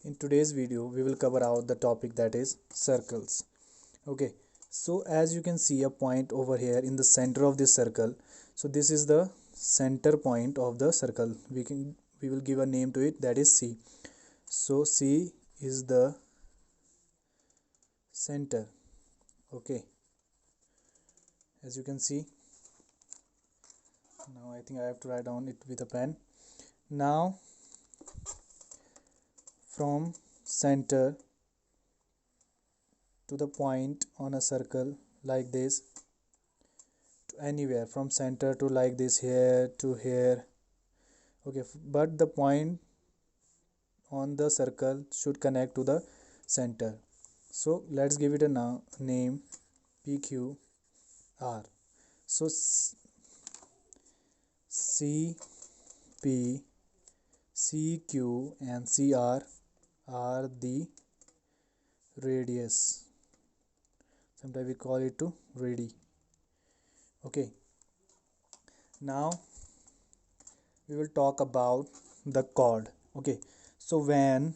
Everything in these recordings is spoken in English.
In today's video we will cover out the topic that is circles. Okay, so as you can see a point over here in the center of this circle. So this is the center point of the circle. We will give a name to it, that is C. So C is the center. Okay, as you can see, now I think I have to write down it with a pen. Now from center to the point on a circle like this to anywhere, from center to like this, here to here. Okay, but the point on the circle should connect to the center. So let's give it a name, PQR. So CP, CQ and CR are the radius. Sometimes we call it to radii. Okay, now we will talk about the chord. Okay, so when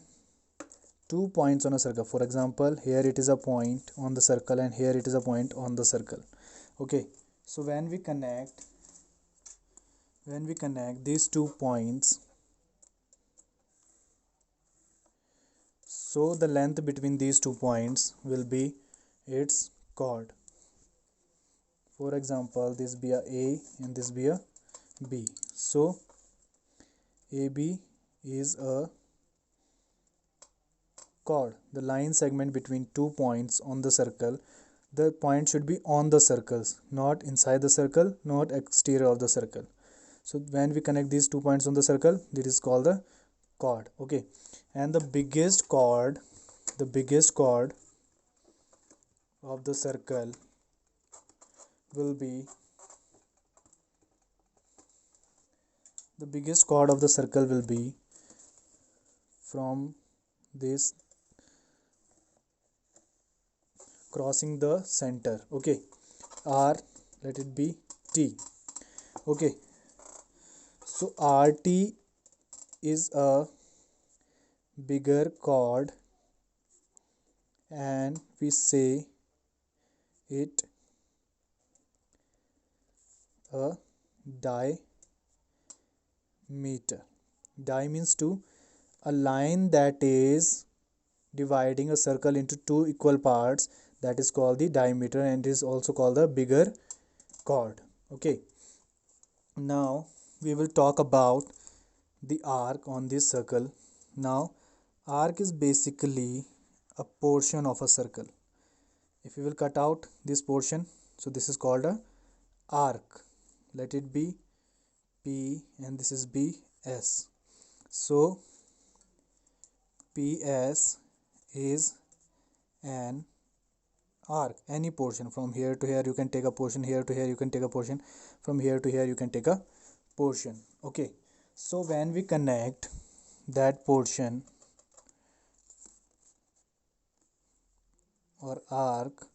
two points on a circle, for example here it is a point on the circle and here it is a point on the circle. Okay, so when we connect these 2 points, so the length between these 2 points will be its chord. For example, this be a and this be a B. So AB is a chord, the line segment between 2 points on the circle. The point should be on the circles, not inside the circle, not exterior of the circle. So when we connect these 2 points on the circle, this is called the chord. Okay, and the biggest chord of the circle will be from this crossing the center. Okay, R, let it be T. Okay, so RT is a bigger chord and we say it a diameter. Di means two, a line that is dividing a circle into two equal parts, that is called the diameter and is also called the bigger chord. Okay, now we will talk about the arc on this circle. Now arc is basically a portion of a circle. If we will cut out this portion, so this is called a arc. Let it be P and this is BS. So PS is an arc. Any portion from here to here you can take a portion, here to here you can take a portion, from here to here you can take a portion. Okay, so when we connect that portion or arc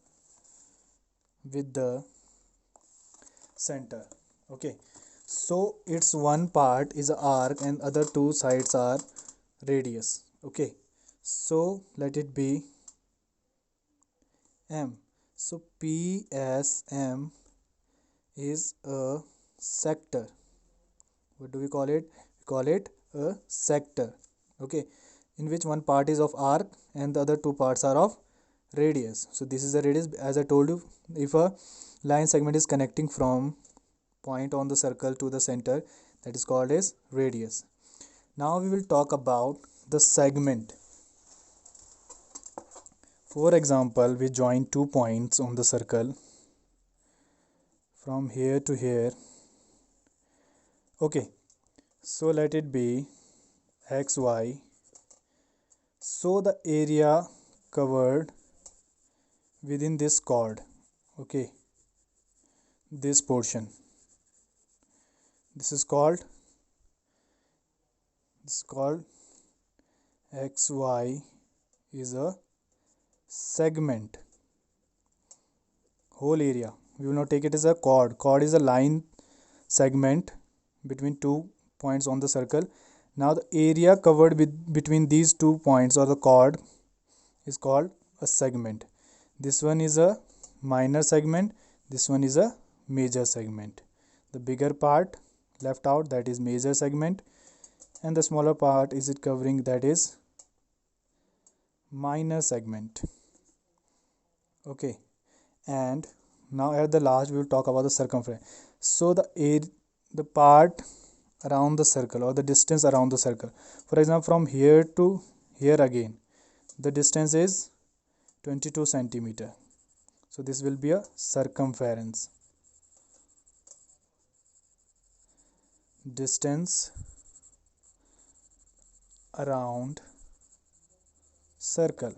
with the center, okay, so its one part is a arc and other two sides are radius. Okay, so let it be M. So PSM is a sector. What do we call it? We call it a sector. Okay, in which one part is of arc and the other two parts are of radius. So this is the radius. As I told you, if a line segment is connecting from point on the circle to the center, that is called as radius. Now we will talk about the segment. For example, we join 2 points on the circle from here to here. Okay, so let it be XY. So the area covered within this chord, okay, this portion, this is called XY is a segment. Whole area, we will not take it as a chord. Chord is a line segment between 2 points on the circle. Now the area covered between these 2 points or the chord is called a segment. This one is a minor segment, this one is a major segment. The bigger part left out, that is major segment, and the smaller part is it covering, that is minor segment. Okay, and now at the last we will talk about the circumference. So the part around the circle, or the distance around the circle, for example from here to here again, the distance is 22 centimeter. So this will be a circumference. Distance around circle.